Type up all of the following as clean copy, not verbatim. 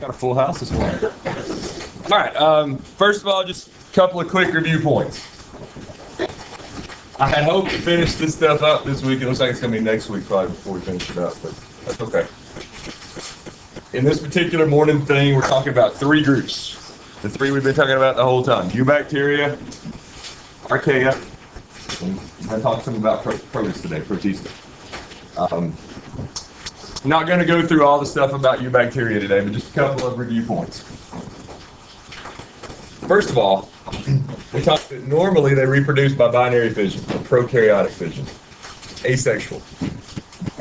Got a full house this morning. All right. First of all, just a couple of quick review points. I had hoped to finish this stuff up this week. It looks like it's going to be next week probably before we finish it up, but that's okay. In this particular morning thing, we're talking about three groups. The three we've been talking about the whole time. Eubacteria, archaea, and I'm going to talk some about protists today, protista. I'm not going to go through all the stuff about eubacteria today, but just a couple of review points. First of all, we talked that normally they reproduce by binary fission, or prokaryotic fission, asexual.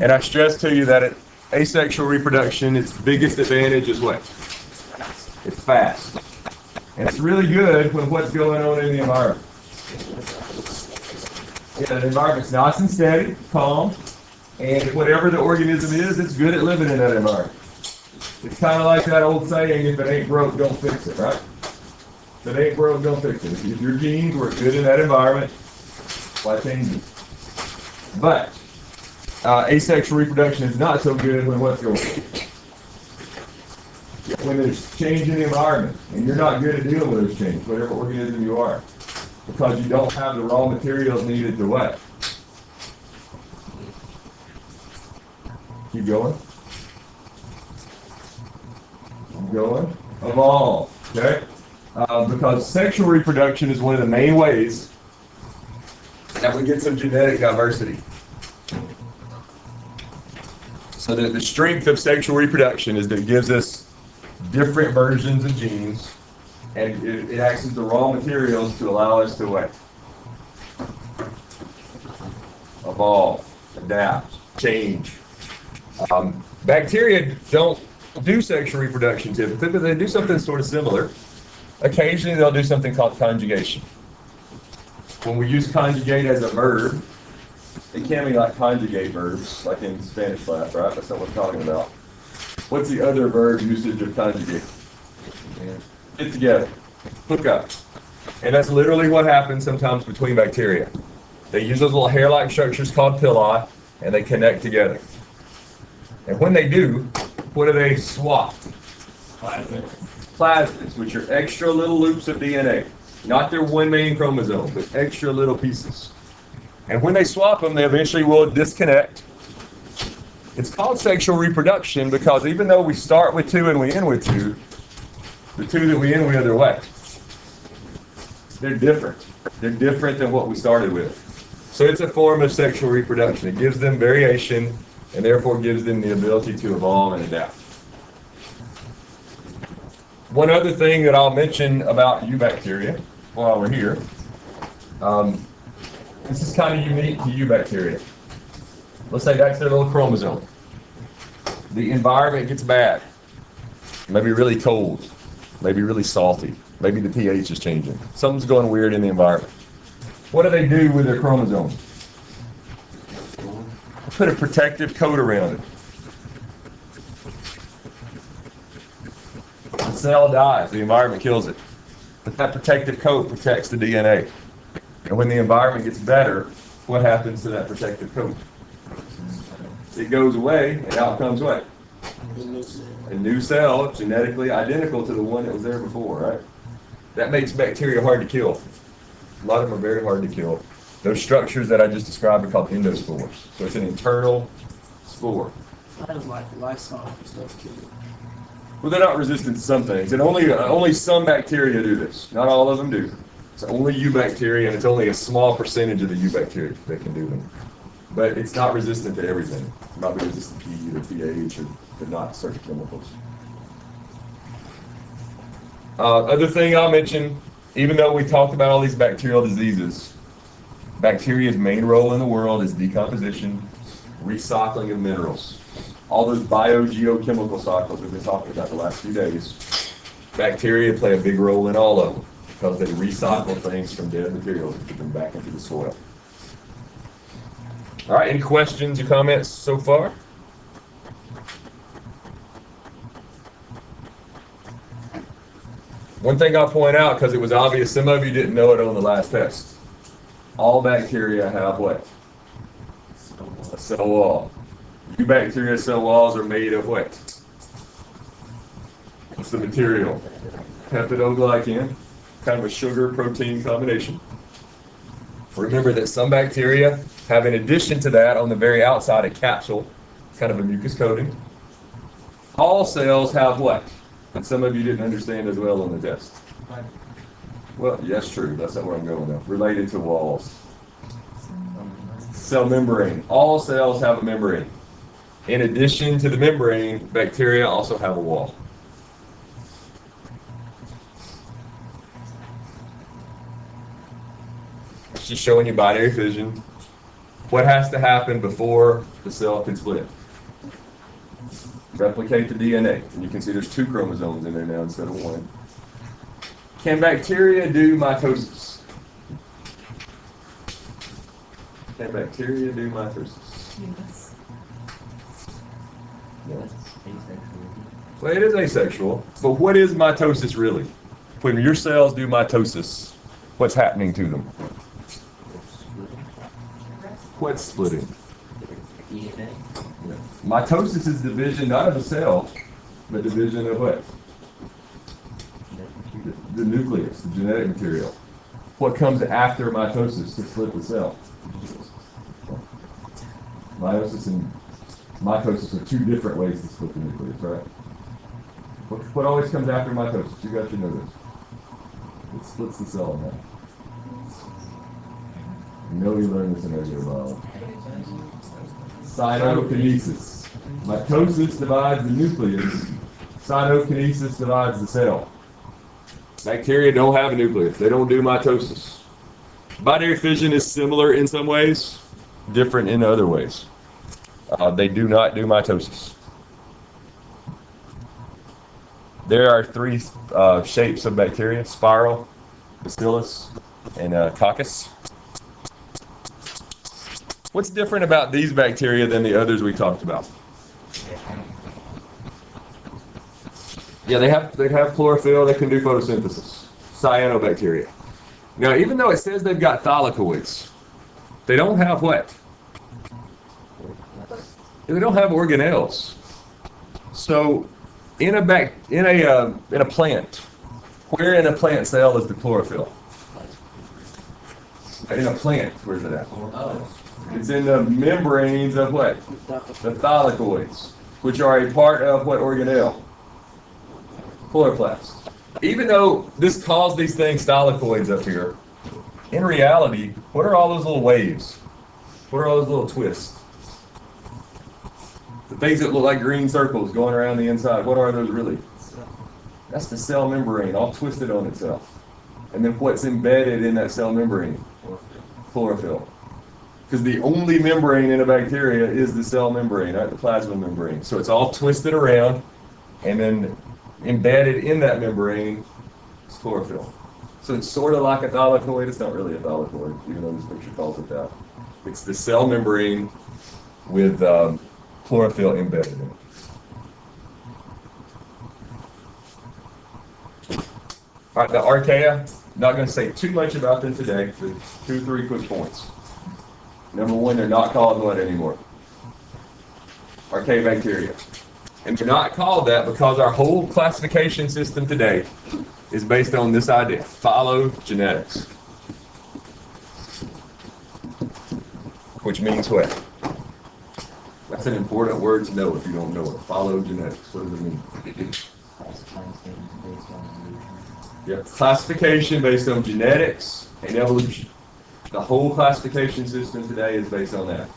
And I stressed to you that at asexual reproduction, its biggest advantage is what? It's fast. And it's really good when what's going on in the environment. Yeah, the environment's nice and steady, calm, and whatever the organism is, it's good at living in that environment. It's kind of like that old saying, if it ain't broke, don't fix it, right? If it ain't broke, don't fix it. If your genes work good in that environment, why change it? But asexual reproduction is not so good when what's going on. When there's change in the environment, and you're not good at dealing with those changes, whatever organism you are, because you don't have the raw materials needed to what? Keep going. Keep going. Evolve. Okay? Because sexual reproduction is one of the main ways that we get some genetic diversity. So the strength of sexual reproduction is that it gives us different versions of genes, and it acts as the raw materials to allow us to what? Evolve, adapt, change. Bacteria don't do sexual reproduction typically, but they do something sort of similar. Occasionally they'll do something called conjugation. When we use conjugate as a verb, it can be like conjugate verbs, like in Spanish class, right? That's not what we're talking about. What's the other verb usage of conjugate? Get together, hook up. And that's literally what happens sometimes between bacteria. They use those little hair-like structures called pili, and they connect together. And when they do, what do they swap? Plasmids, which are extra little loops of DNA. Not their one main chromosome, but extra little pieces. And when they swap them, they eventually will disconnect. It's called sexual reproduction because even though we start with two and we end with two, the two that we end with are what? They're different. They're different than what we started with. So it's a form of sexual reproduction. It gives them variation, and therefore gives them the ability to evolve and adapt. One other thing that I'll mention about eubacteria while we're here, this is kind of unique to eubacteria. Let's say that's their little chromosome. The environment gets bad, maybe really cold, maybe really salty, maybe the pH is changing. Something's going weird in the environment. What do they do with their chromosome? Put a protective coat around it. The cell dies, the environment kills it. But that protective coat protects the DNA. And when the environment gets better, what happens to that protective coat? It goes away, and out comes what? A new cell, genetically identical to the one that was there before, right? That makes bacteria hard to kill. A lot of them are very hard to kill. Those structures that I just described are called endospores. So it's an internal spore. Kind of like livestock stuff too. Well, they're not resistant to some things, and only some bacteria do this. Not all of them do. It's only eubacteria, and it's only a small percentage of the eubacteria that can do them. But it's not resistant to everything. It might be resistant to either pH or not certain chemicals. Other thing I'll mention, even though we talked about all these bacterial diseases, bacteria's main role in the world is decomposition, recycling of minerals. All those biogeochemical cycles we've been talking about the last few days, bacteria play a big role in all of them because they recycle things from dead materials and put them back into the soil. All right, any questions or comments so far? One thing I'll point out, because it was obvious some of you didn't know it on the last test. All bacteria have what? A cell wall. Eubacteria cell walls are made of what? It's the material. Peptidoglycan, kind of a sugar-protein combination. Remember that some bacteria have, in addition to that, on the very outside, a capsule, kind of a mucus coating. All cells have what? And some of you didn't understand as well on the test. Well, yes, true. That's not where I'm going now. Related to walls. Cell membrane. All cells have a membrane. In addition to the membrane, bacteria also have a wall. It's just showing you binary fission. What has to happen before the cell can split? Replicate the DNA. And you can see there's 2 chromosomes in there now instead of 1. Can bacteria do mitosis? Can bacteria do mitosis? Yes. Yes. Well, it is asexual, but what is mitosis really? When your cells do mitosis, what's happening to them? What's splitting? DNA. Yeah. Mitosis is division not of a cell, but division of what? The nucleus, the genetic material. What comes after mitosis to split the cell? Meiosis and mitosis are 2 different ways to split the nucleus, right? What always comes after mitosis? You guys should know this. It splits the cell in half. You know you learned this in regular biology. Cytokinesis. Mitosis divides the nucleus. Cytokinesis divides the cell. Bacteria don't have a nucleus. They don't do mitosis. Binary fission is similar in some ways, different in other ways. They do not do mitosis. There are 3 shapes of bacteria: spiral, bacillus, and coccus. What's different about these bacteria than the others we talked about? Yeah, they have chlorophyll. They can do photosynthesis. Cyanobacteria. Now, even though it says they've got thylakoids, they don't have what? They don't have organelles. So, in a plant, where in a plant cell is the chlorophyll? In a plant, where's it at? It's in the membranes of what? The thylakoids, which are a part of what organelle? Chloroplast. Even though this calls these things thylakoids up here, in reality, what are all those little waves? What are all those little twists? The things that look like green circles going around the inside, what are those really? That's the cell membrane, all twisted on itself. And then what's embedded in that cell membrane? Chlorophyll. Because the only membrane in a bacteria is the cell membrane, right? The plasma membrane. So it's all twisted around, and then embedded in that membrane is chlorophyll. So it's sort of like a thylakoid. It's not really a thylakoid, even though this picture calls it that. It's the cell membrane with chlorophyll embedded in it. All right, the archaea, not going to say too much about them today, but 2-3 quick points. Number 1, they're not called what anymore? Archaeobacteria. And they're not called that because our whole classification system today is based on this idea, phylogenetics. Which means what? That's an important word to know if you don't know it. Phylogenetics, what does it mean? Yeah, classification based on genetics and evolution. The whole classification system today is based on that.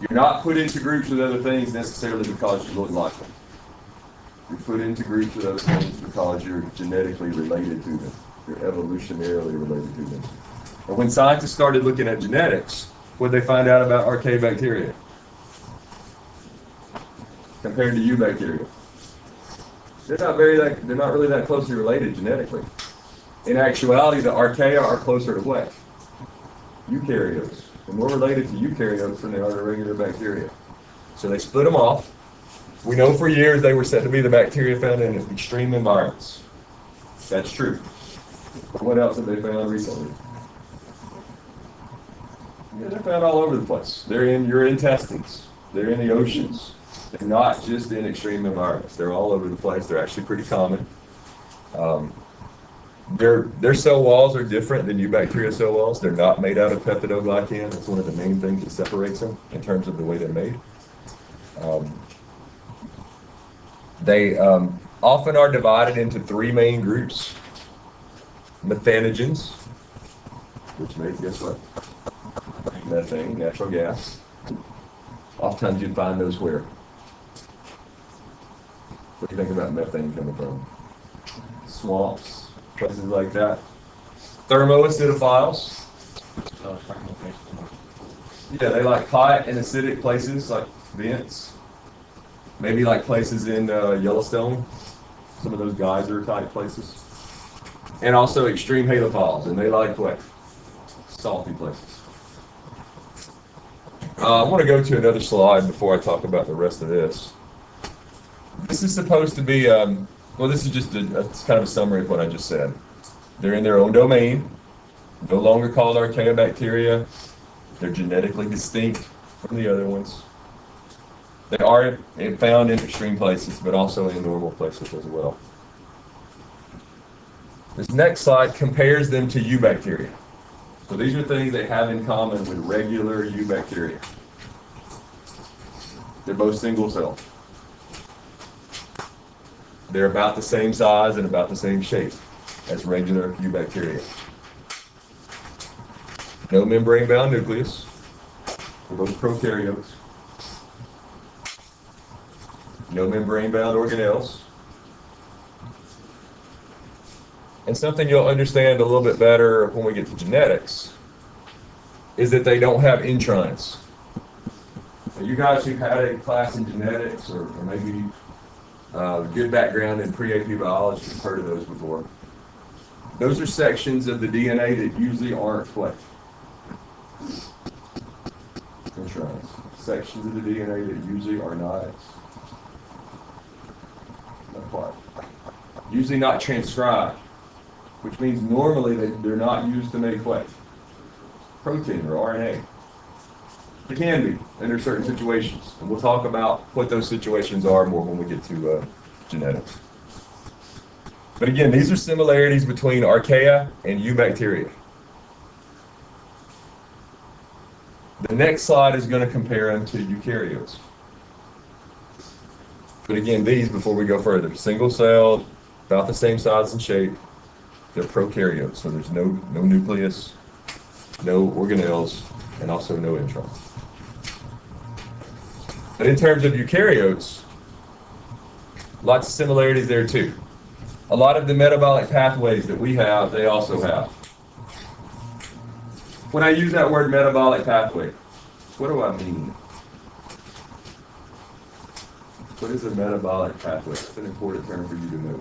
You're not put into groups with other things necessarily because you look like them. You're put into groups with other things because you're genetically related to them. You're evolutionarily related to them. And when scientists started looking at genetics, what did they find out about archaeobacteria? Compared to eubacteria. They're not really that closely related genetically. In actuality, the archaea are closer to what? Eukaryotes. They're more related to eukaryotes than they are to regular bacteria. So they split them off. We know for years they were said to be the bacteria found in extreme environments. That's true. What else have they found recently? Yeah, they're found all over the place. They're in your intestines. They're in the oceans. They're not just in extreme environments. They're all over the place. They're actually pretty common. Their cell walls are different than eubacteria cell walls. They're not made out of peptidoglycan. That's one of the main things that separates them in terms of the way they're made. They often are divided into three main groups. Methanogens, which make, guess what? Methane, natural gas. Oftentimes you'd find those where? What do you think about methane coming from? Swamps, places like that. Thermoacidophiles. Yeah, they like hot and acidic places like vents. Maybe like places in Yellowstone, some of those geyser type places. And also extreme halophiles, and they like what? Salty places. I want to go to another slide before I talk about the rest of this. This is supposed to be, well, this is just it's kind of a summary of what I just said. They're in their own domain, no longer called archaeobacteria. They're genetically distinct from the other ones. They are found in extreme places, but also in normal places as well. This next slide compares them to eubacteria. So these are things they have in common with regular eubacteria. They're both single cell. They're about the same size and about the same shape as regular eubacteria. No membrane-bound nucleus. They're both prokaryotes. No membrane-bound organelles. And something you'll understand a little bit better when we get to genetics is that they don't have introns. So you guys who've had a class in genetics or maybe a good background in pre-AP biology have heard of those before. Those are sections of the DNA that usually aren't what? Introns. Sections of the DNA that usually are not quite. Usually not transcribed, which means normally they're not used to make what? Protein or RNA. They can be under certain situations, and we'll talk about what those situations are more when we get to genetics. But again, these are similarities between archaea and eubacteria. The next slide is going to compare them to eukaryotes. But again, these, before we go further, single-celled, about the same size and shape, they're prokaryotes, so there's no nucleus, no organelles, and also no introns. But in terms of eukaryotes, lots of similarities there too. A lot of the metabolic pathways that we have, they also have. When I use that word metabolic pathway, what do I mean? What is a metabolic pathway? It's an important term for you to know.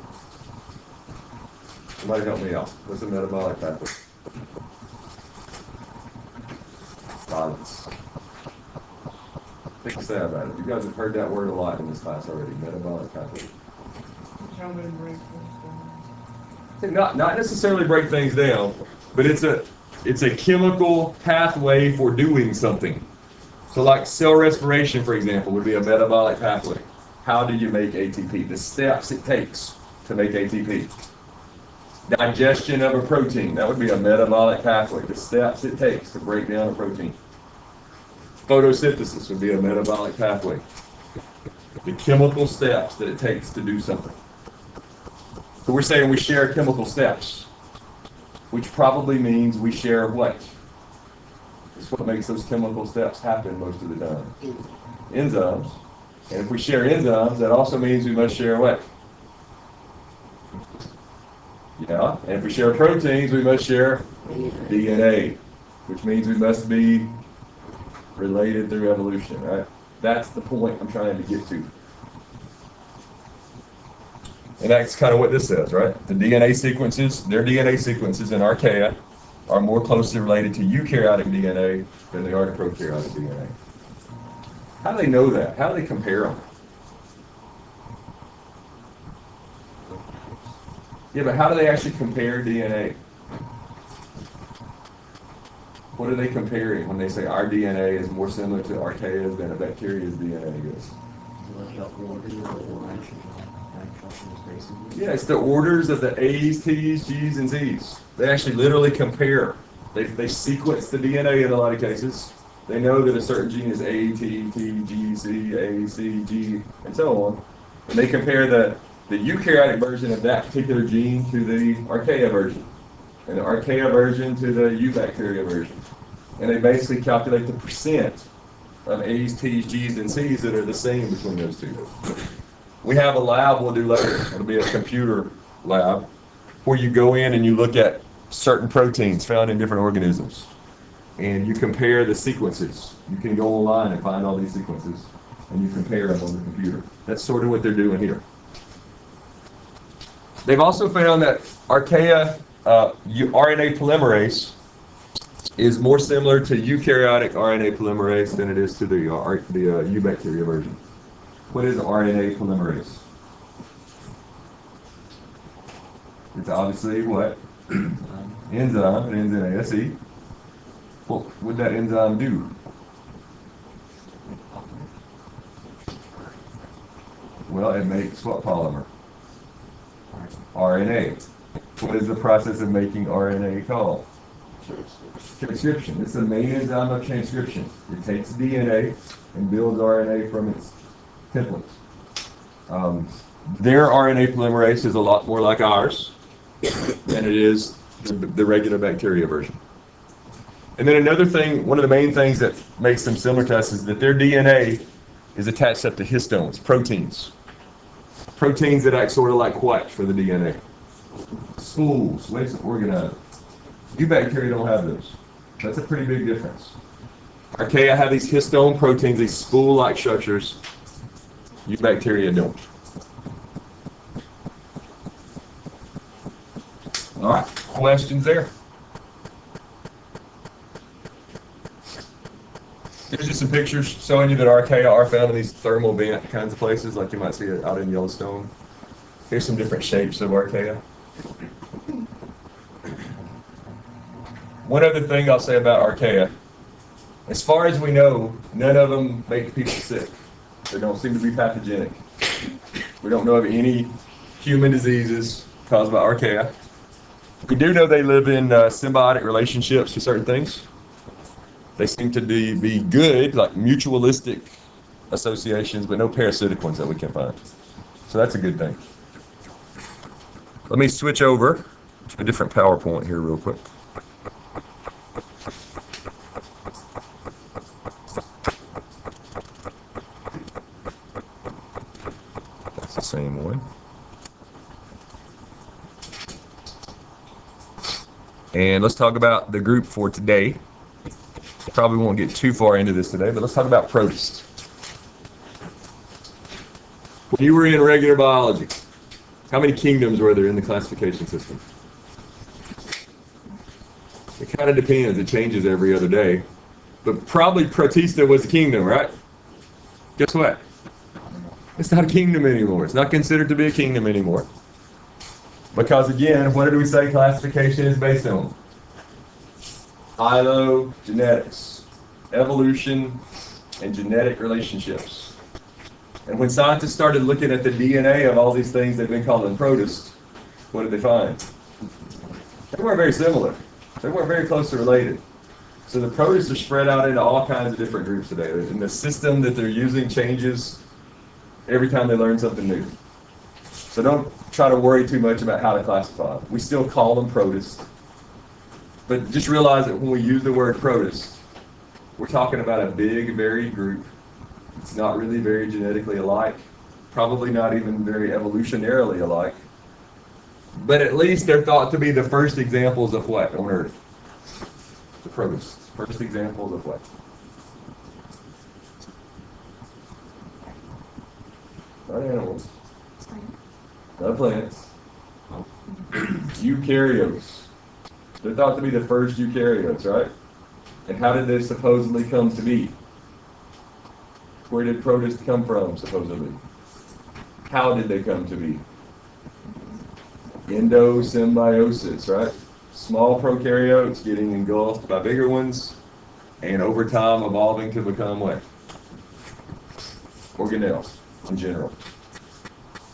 Somebody help me out. What's a metabolic pathway? Silence. Take a stab at it. You guys have heard that word a lot in this class already. Metabolic pathway. Not necessarily break things down, but it's a chemical pathway for doing something. So like cell respiration, for example, would be a metabolic pathway. How do you make ATP? The steps it takes to make ATP. Digestion of a protein, that would be a metabolic pathway. The steps it takes to break down a protein. Photosynthesis would be a metabolic pathway. The chemical steps that it takes to do something. So we're saying we share chemical steps, which probably means we share what? It's what makes those chemical steps happen most of the time. Enzymes. And if we share enzymes, that also means we must share what? Yeah, and if we share proteins, we must share DNA, which means we must be related through evolution, right? That's the point I'm trying to get to. And that's kind of what this says, right? The DNA sequences, their DNA sequences in archaea are more closely related to eukaryotic DNA than they are to prokaryotic DNA. How do they know that? How do they compare them? Yeah, but how do they actually compare DNA? What are they comparing when they say our DNA is more similar to archaea's than a bacteria's DNA is? Yeah, it's the orders of the A's, T's, G's, and Z's. They actually literally compare. They sequence the DNA in a lot of cases. They know that a certain gene is A, T, T, G, C, A, C, G, and so on. And they compare the eukaryotic version of that particular gene to the archaea version, and the archaea version to the eubacteria version. And they basically calculate the percent of A's, T's, G's, and C's that are the same between those two. We have a lab we'll do later. It'll be a computer lab where you go in and you look at certain proteins found in different organisms. And you compare the sequences. You can go online and find all these sequences, and you compare them on the computer. That's sort of what they're doing here. They've also found that archaea RNA polymerase is more similar to eukaryotic RNA polymerase than it is to the eubacteria version. What is RNA polymerase? It's obviously what? Enzyme, an enzyme, SE. What would that enzyme do? Well, it makes what polymer? RNA. What is the process of making RNA called? Transcription. It's the main enzyme of transcription. It takes DNA and builds RNA from its templates. Their RNA polymerase is a lot more like ours than it is the regular bacteria version. And then another thing, one of the main things that makes them similar to us is that their DNA is attached up to histones, proteins. Proteins that act sort of like what for the DNA? Spools, ways to organize. Eubacteria don't have those. That's a pretty big difference. Archaea have these histone proteins, these spool-like structures. Eubacteria don't. All right, questions there? Here's just some pictures showing you that archaea are found in these thermal vent kinds of places, like you might see it out in Yellowstone. Here's some different shapes of archaea. One other thing I'll say about archaea. As far as we know, none of them make people sick. They don't seem to be pathogenic. We don't know of any human diseases caused by archaea. We do know they live in symbiotic relationships to certain things. They seem to be good, like mutualistic associations, but no parasitic ones that we can find. So that's a good thing. Let me switch over to a different PowerPoint here real quick. That's the same one. And let's talk about the group for today. Probably won't get too far into this today, but let's talk about protists. When you were in regular biology, how many kingdoms were there in the classification system? It kind of depends. It changes every other day. But probably Protista was a kingdom, right? Guess what? It's not a kingdom anymore. It's not considered to be a kingdom anymore. Because again, what did we say classification is based on? Phylogenetics, evolution, and genetic relationships. And when scientists started looking at the DNA of all these things they've been calling protists, what did they find? They weren't very similar. They weren't very closely related. So the protists are spread out into all kinds of different groups today. And the system that they're using changes every time they learn something new. So don't try to worry too much about how to classify them. We still call them protists. But just realize that when we use the word protist, we're talking about a big, varied group. It's not really very genetically alike, probably not even very evolutionarily alike. But at least they're thought to be the first examples of what on Earth? The protists. First examples of what? Not animals. Not plants. Eukaryotes. They're thought to be the first eukaryotes, right? And how did they supposedly come to be? Where did protists come from, supposedly? How did they come to be? Endosymbiosis, right? Small prokaryotes getting engulfed by bigger ones, and over time evolving to become what? Organelles. in general.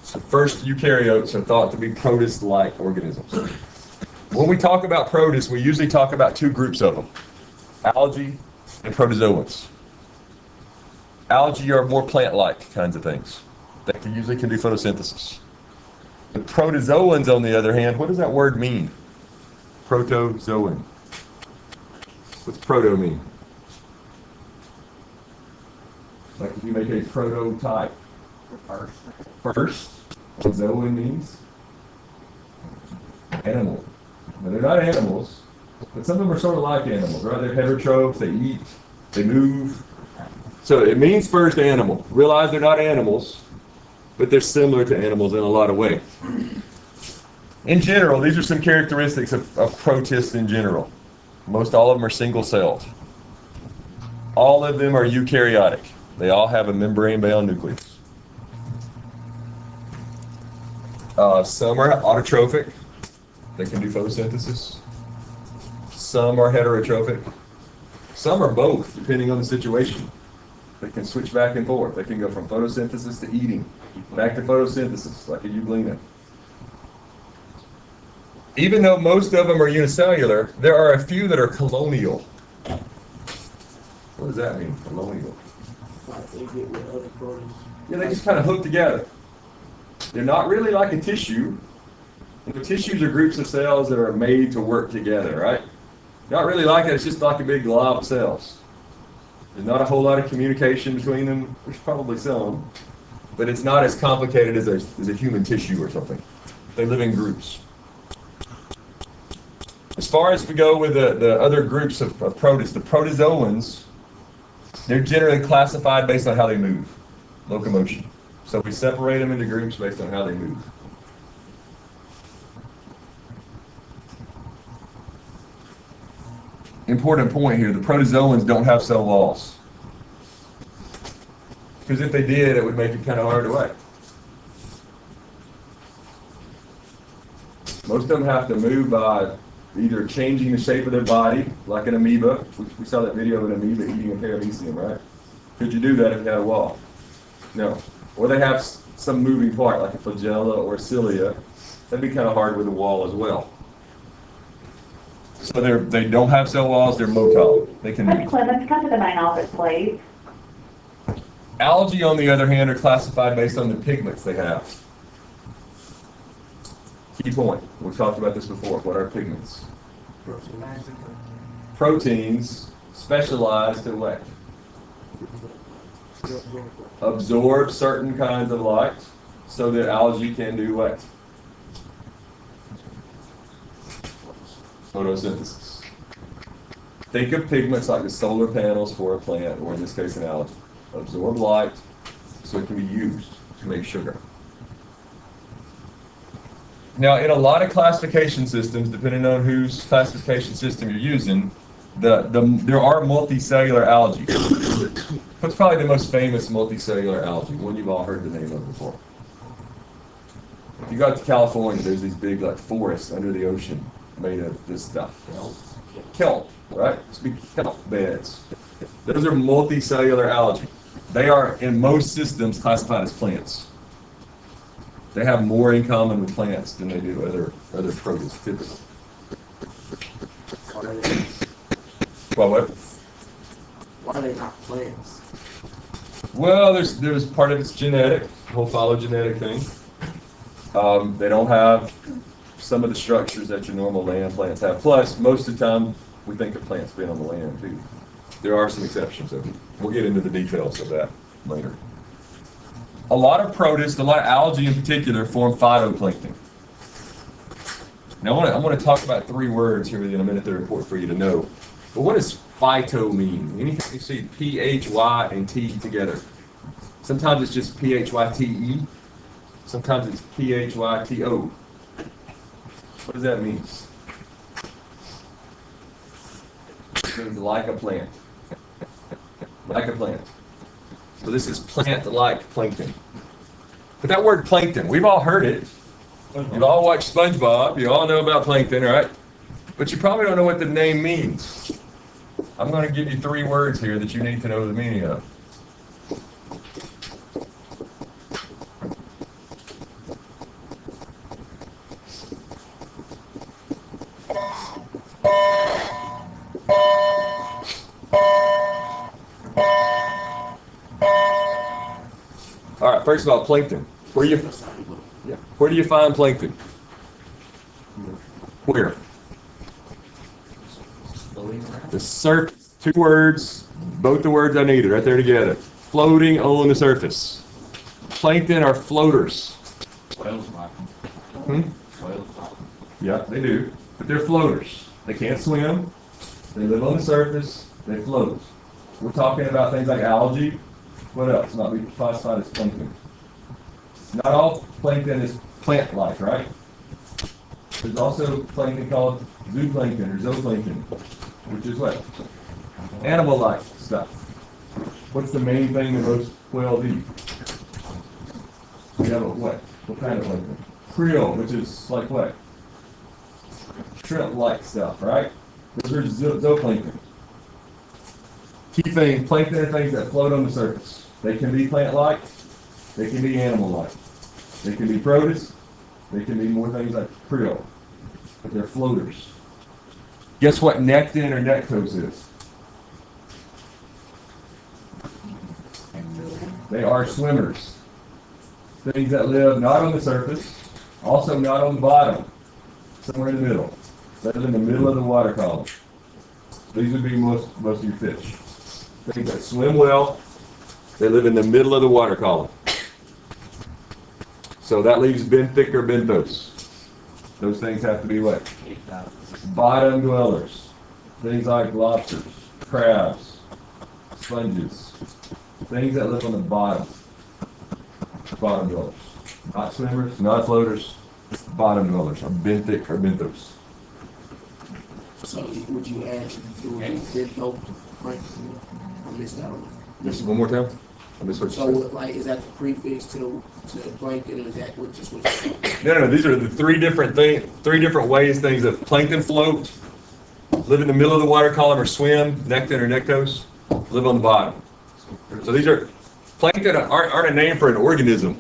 So first eukaryotes are thought to be protist-like organisms. When we talk about protists, we usually talk about two groups of them, algae and protozoans. Algae are more plant-like kinds of things. They usually can do photosynthesis. The protozoans, on the other hand, what does that word mean? Protozoan. What's proto mean? Like if you make a prototype. First. Zoan means animal. Now they're not animals, but some of them are sort of like animals, right? They're heterotrophs, they eat, they move. So it means first animal. Realize they're not animals, but they're similar to animals in a lot of ways. In general, these are some characteristics of protists in general. Most all of them are single-celled. All of them are eukaryotic. They all have a membrane-bound nucleus. Some are autotrophic. They can do photosynthesis. Some are heterotrophic. Some are both, depending on the situation. They can switch back and forth. They can go from photosynthesis to eating, back to photosynthesis, like a euglena. Even though most of them are unicellular, there are a few that are colonial. What does that mean, colonial? Like they get with other protists. Yeah, they just kind of hook together. They're not really like a tissue. The tissues are groups of cells that are made to work together, right? Not really like it, it's just like a big glob of cells. There's not a whole lot of communication between them. There's probably some, but it's not as complicated as a human tissue or something. They live in groups. As far as we go with the other groups of protists, the protozoans, they're generally classified based on how they move, locomotion. So we separate them into groups based on how they move. Important point here, the protozoans don't have cell walls. Because if they did, it would make it kind of hard to weigh. Most of them have to move by either changing the shape of their body, like an amoeba. We saw that video of an amoeba eating a paramecium, right? Could you do that if you had a wall? No. Or they have some moving part, like a flagella or cilia. That'd be kind of hard with a wall as well. So they don't have cell walls, they're motile. They can move. Clemens, come to the main office, please. Algae, on the other hand, are classified based on the pigments they have. Key point. We've talked about this before. What are pigments? Proteins specialized to what? Absorb certain kinds of light so that algae can do what? Photosynthesis. Think of pigments like the solar panels for a plant, or in this case an algae. Absorb light so it can be used to make sugar. Now, in a lot of classification systems, depending on whose classification system you're using, there are multicellular algae. What's probably the most famous multicellular algae? One you've all heard the name of before. If you go out to California, there's these big like forests under the ocean made of this stuff. Kelp, right? It's big kelp beds. Those are multicellular algae. They are, in most systems, classified as plants. They have more in common with plants than they do other protists, typically. Well, what? Why are they not plants? Well, there's part of it's genetic, whole phylogenetic thing. They don't have some of the structures that your normal land plants have. Plus, most of the time, we think of plants being on the land too. There are some exceptions, though. We'll get into the details of that later. A lot of protists, a lot of algae in particular, form phytoplankton. Now, I want to talk about three words here in a minute that are important for you to know. But what does phyto mean? Anything you see P-H-Y and T together. Sometimes it's just P-H-Y-T-E. Sometimes it's P-H-Y-T-O. What does that mean? It means like a plant. Like a plant. So this is plant-like plankton. But that word plankton, we've all heard it. You've all watched SpongeBob. You all know about plankton, right? But you probably don't know what the name means. I'm going to give you three words here that you need to know the meaning of. first of all, plankton. Where do you find plankton? Where? The surface. 2 words, both the words I needed, right there together. Floating on the surface. Plankton are floaters. Hmm? Yeah, they do. But they're floaters. They can't swim. They live on the surface. They float. We're talking about things like algae. What else might be classified as plankton? Not all plankton is plant-like, right? There's also plankton called zooplankton or zooplankton, which is what? Animal-like stuff. What's the main thing that most whales eat? We have a what? What kind of plankton? Krill, which is like what? Shrimp-like stuff, right? Those are zooplankton. Key thing, plankton are things that float on the surface. They can be plant-like, they can be animal-like. They can be protists, they can be more things like krill, but they're floaters. Guess what nectin or nectose is? They are swimmers. Things that live not on the surface, also not on the bottom, somewhere in the middle. They live in the middle of the water column. These would be most of your fish. Things that swim well, they live in the middle of the water column. So that leaves benthic or benthos. Those things have to be what? Bottom dwellers. Things like lobsters, crabs, sponges. Things that live on the bottom. Bottom dwellers. Not swimmers, not floaters. Bottom dwellers are benthic or benthos. So would you add bentho plankton? I missed that one. Just one more time. I missed what you So said. like, is that the prefix to plankton, or is that what just what you said? No. These are the 3 different ways things that plankton float, live in the middle of the water column or swim, nectin or nectose, live on the bottom. So these are plankton aren't a name for an organism.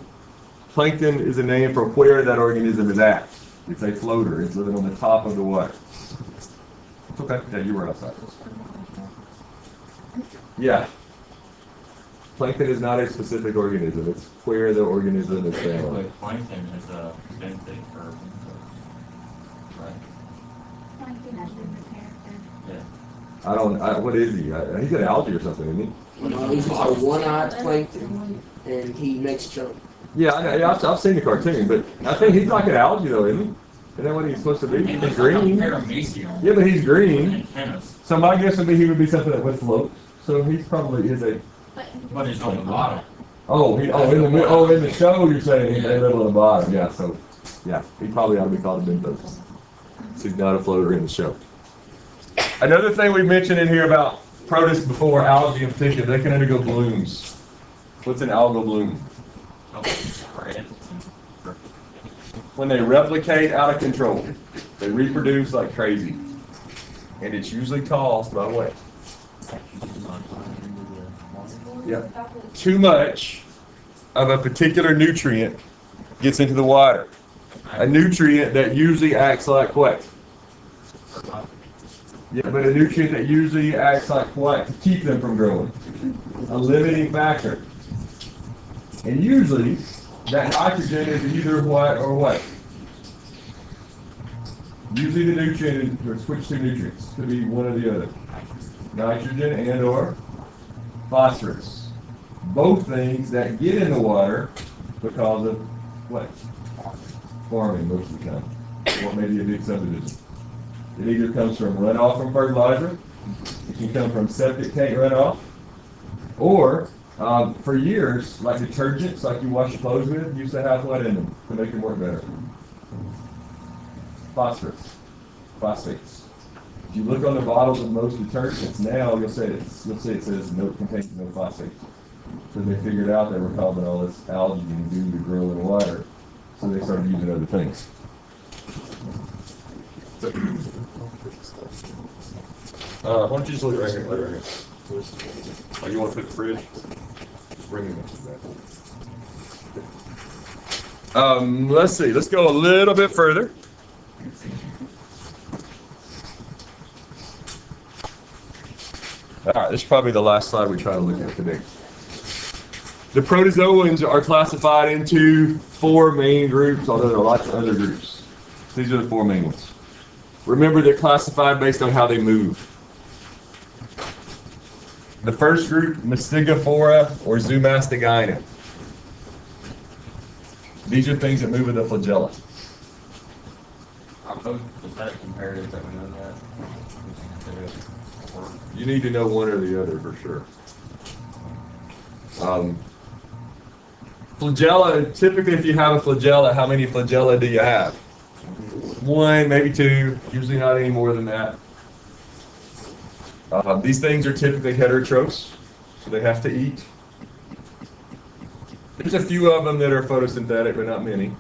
Plankton is a name for where that organism is at. It's a floater. It's living on the top of the water. It's okay. Yeah, you were outside. Yeah. Plankton is not a specific organism. It's where the organism is found. But plankton is a benthic or right? Plankton has different character. Yeah. What is he? He's an algae or something, isn't he? No, he's just a one-eyed plankton, and he makes junk. Yeah, I've seen the cartoon, but I think he's like an algae though, isn't he? Isn't that what he's supposed to be? He's green. Paramecium. Yeah, but he's green. Antennas. So my guess would be he would be something that would float. So he probably is a. But it's on the bottom. In the show you're saying they live on the bottom. Yeah, so yeah, he probably ought to be called a benthos. So he's not a floater in the show. Another thing we mentioned in here about protists before, algae in particular, they can undergo blooms. What's an algal bloom? When they replicate out of control, they reproduce like crazy, and it's usually caused by what? Yeah, too much of a particular nutrient gets into the water. A nutrient that usually acts like what? Yeah, but a nutrient that usually acts like what? To keep them from growing. A limiting factor. And usually, that nitrogen is either what or what? Usually the nutrient is, or switch to nutrients. Could be one or the other. Nitrogen and or phosphorus. Both things that get in the water because of what? Farming most of the time. What may be a big subdivision. It either comes from runoff from fertilizer, it can come from septic tank runoff, or for years, like detergents, like you wash your clothes with, used to have what in them to make them work better? Phosphorus, phosphates. If you look on the bottles of most detergents now, you'll see it says no, contains no phosphates. So they figured out they were causing all this algae and goo to grow in water, so they started using other things. Why don't you just leave it right here? Right here. Oh, you want to put the fridge? Just bring it back. Let's see. Let's go a little bit further. All right, this is probably the last slide we try to look at today. The protozoans are classified into 4 main groups, although there are lots of other groups. These are the 4 main ones. Remember, they're classified based on how they move. The first group, Mastigophora or Zoomastigina. These are things that move with the flagella. Is that comparative that we know that? You need to know one or the other for sure. Flagella, typically if you have a flagella, how many flagella do you have? 1, maybe 2, usually not any more than that. These things are typically heterotrophs, so they have to eat. There's a few of them that are photosynthetic, but not many.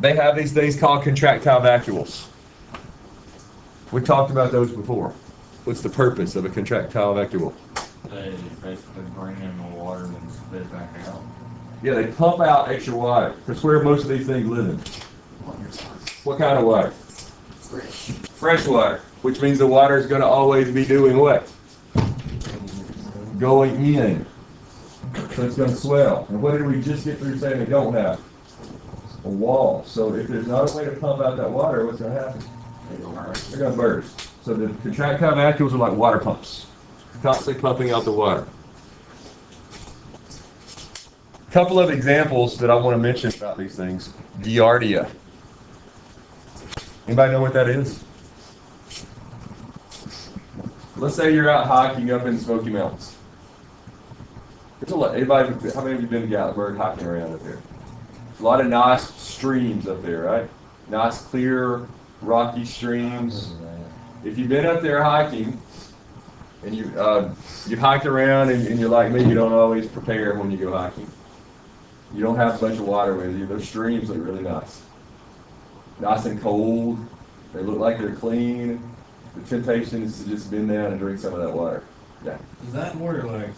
They have these things called contractile vacuoles. We talked about those before. What's the purpose of a contractile vacuole? They basically bring in the water and spit it back out. Yeah, they pump out extra water. That's where most of these things live in. What kind of water? Fresh. Fresh water, which means the water is going to always be doing what? Going in. So it's going to swell. And what did we just get through saying they don't have? A wall. So if there's not a way to pump out that water, what's going to happen? They're going to burst. So the contractile vacuoles are like water pumps, constantly pumping out the water. A couple of examples that I want to mention about these things. Giardia. Anybody know what that is? Let's say you're out hiking up in the Smoky Mountains. There's a lot. Anybody? How many of you been to Gatlinburg hiking around up there? A lot of nice streams up there, right? Nice, clear, rocky streams. If you've been up there hiking, and you've hiked around, and you're like me, you don't always prepare when you go hiking. You don't have a bunch of water with you. Those streams look really nice. Nice and cold. They look like they're clean. The temptation is to just bend down and drink some of that water. Yeah. Is that where, like,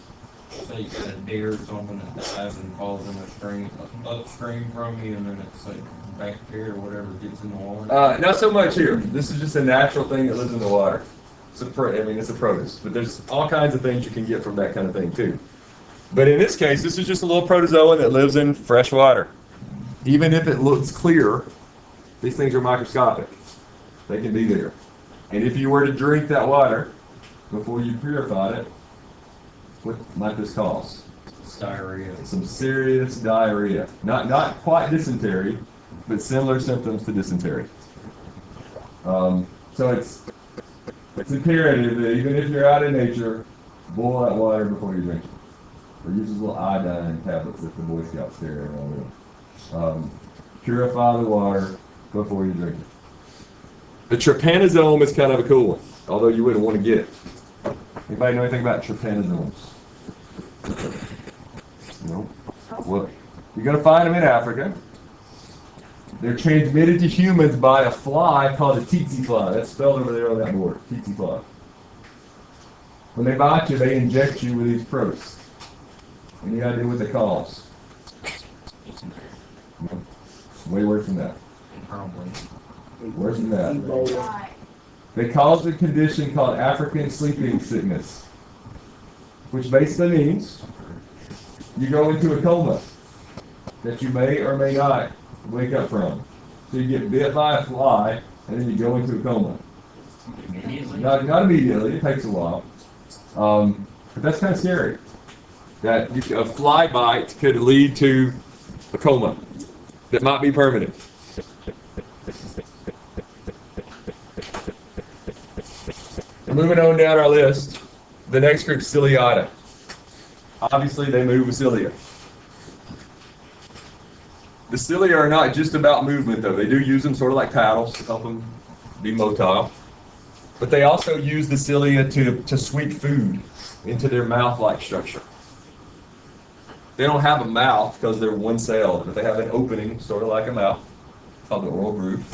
say you got a deer or something that dives and falls in a stream, upstream from you, and then it's like bacteria or whatever gets in the water? Not so much here. This is just a natural thing that lives in the water. It's a protist. But there's all kinds of things you can get from that kind of thing too. But in this case, this is just a little protozoan that lives in fresh water. Even if it looks clear, these things are microscopic. They can be there. And if you were to drink that water before you purified it, what might this cause? Diarrhea. Some serious diarrhea. Not quite dysentery, but similar symptoms to dysentery. So it's imperative that even if you're out in nature, boil that water before you drink it. Or use those little iodine tablets that the Boy Scouts carry around with them. Purify the water before you drink it. The trypanosome is kind of a cool one, although you wouldn't want to get it. Anybody know anything about trypanosomes? No? Well, you're going to find them in Africa. They're transmitted to humans by a fly called a tsetse fly. That's spelled over there on that board, tsetse fly. When they bite you, they inject you with these protists. Any idea what they cause? No. Way worse than that. Probably. Worse than that. Ebola. They cause a condition called African sleeping sickness, which basically means you go into a coma that you may or may not wake up from. So you get bit by a fly, and then you go into a coma. Not immediately, it takes a while. But that's kind of scary. That a fly bite could lead to a coma that might be permanent. Moving on down our list, the next group, Ciliata. Obviously, they move with cilia. The cilia are not just about movement, though. They do use them sort of like paddles to help them be motile. But they also use the cilia to sweep food into their mouth-like structure. They don't have a mouth because they're one-celled, but they have an opening, sort of like a mouth, called the oral groove.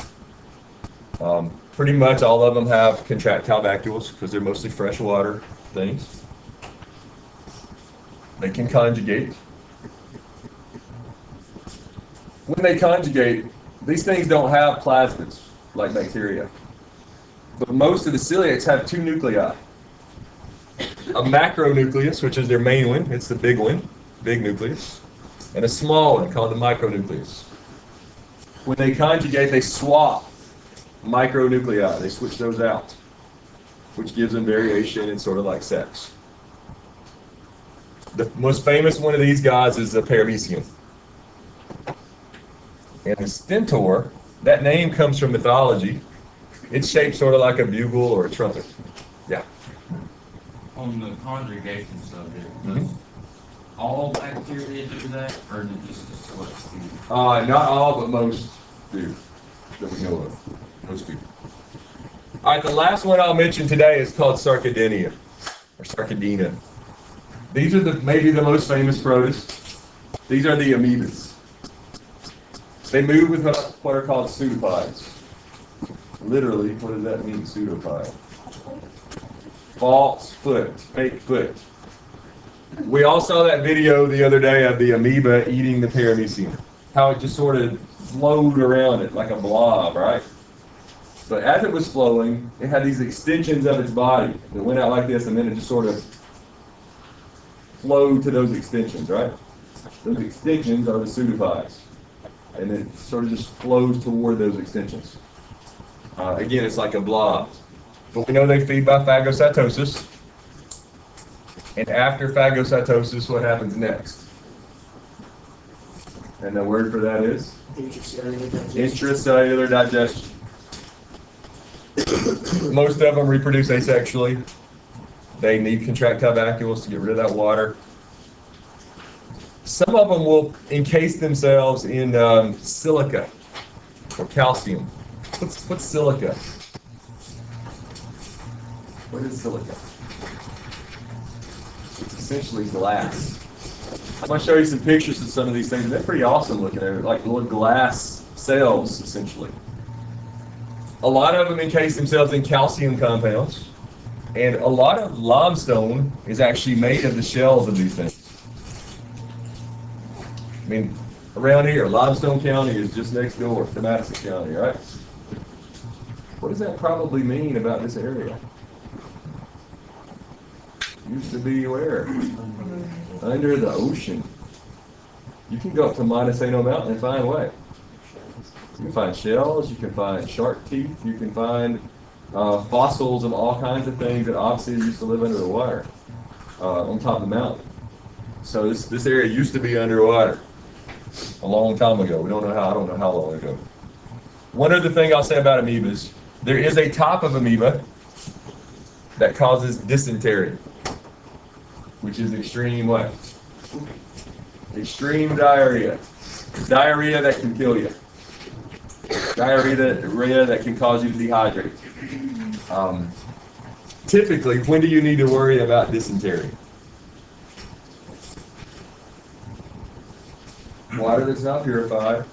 Pretty much all of them have contractile vacuoles because they're mostly freshwater things. They can conjugate. When they conjugate, these things don't have plasmids like bacteria. But most of the ciliates have 2 nuclei. a macronucleus, which is their main one. It's the big one, big nucleus, and a small one called the micronucleus. When they conjugate, they swap micronuclei. They switch those out, which gives them variation in sort of like sex. The most famous one of these guys is the paramecium. And the stentor, that name comes from mythology. It's shaped sort of like a bugle or a trumpet. Yeah. On the conjugation subject, Mhm. does all bacteria do that, or is it just a select few? Not all, but most do, that we know of. Most people. All right, the last one I'll mention today is called Sarcodenia, or Sarcodina. These are maybe the most famous protists. These are the amoebas. They move with what are called pseudopods. Literally, what does that mean, pseudopod? False foot, fake foot. We all saw that video the other day of the amoeba eating the paramecium. How it just sort of flowed around it like a blob, right? But as it was flowing, it had these extensions of its body that went out like this, and then it just sort of flowed to those extensions, right? Those extensions are the pseudopods. And it sort of just flows toward those extensions. Again, it's like a blob. But we know they feed by phagocytosis. And after phagocytosis, what happens next? And the word for that is? Intracellular digestion. Most of them reproduce asexually. They need contractile vacuoles to get rid of that water. Some of them will encase themselves in silica or calcium. What's silica? What is silica? It's essentially glass. I'm going to show you some pictures of some of these things. They're pretty awesome looking. They're like little glass cells, essentially. A lot of them encase themselves in calcium compounds. And a lot of limestone is actually made of the shells of these things. I mean, around here, Limestone County is just next door to Madison County, right? What does that probably mean about this area? Used to be where? Under the ocean. You can go up to Montesano Mountain and find what? You can find shells, you can find shark teeth, you can find fossils of all kinds of things that obviously used to live under the water on top of the mountain. So this area used to be underwater a long time ago. I don't know how long ago. One other thing I'll say about amoebas, there is a type of amoeba that causes dysentery, which is extreme what? Extreme diarrhea. Diarrhea that can kill you. Diarrhea that can cause you to dehydrate. Typically, when do you need to worry about dysentery? Water that's not purified.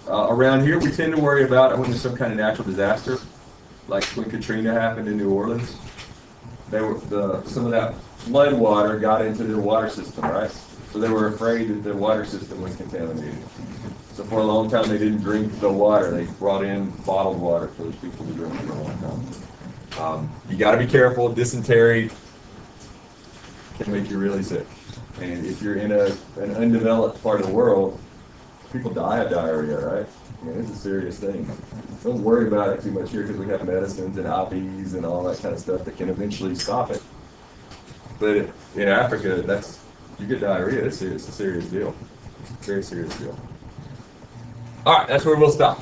Around here, we tend to worry about when there's some kind of natural disaster, like when Katrina happened in New Orleans. Some of that flood water got into their water system, right? So they were afraid that their water system was contaminated. So for a long time, they didn't drink the water. They brought in bottled water for those people to drink for a long time. You got to be careful. Dysentery can make you really sick. And if you're in an undeveloped part of the world, people die of diarrhea, right? I mean, it's a serious thing. Don't worry about it too much here because we have medicines and IVs and all that kind of stuff that can eventually stop it. But in Africa, you get diarrhea, it's a serious deal. Very serious deal. All right, that's where we'll stop.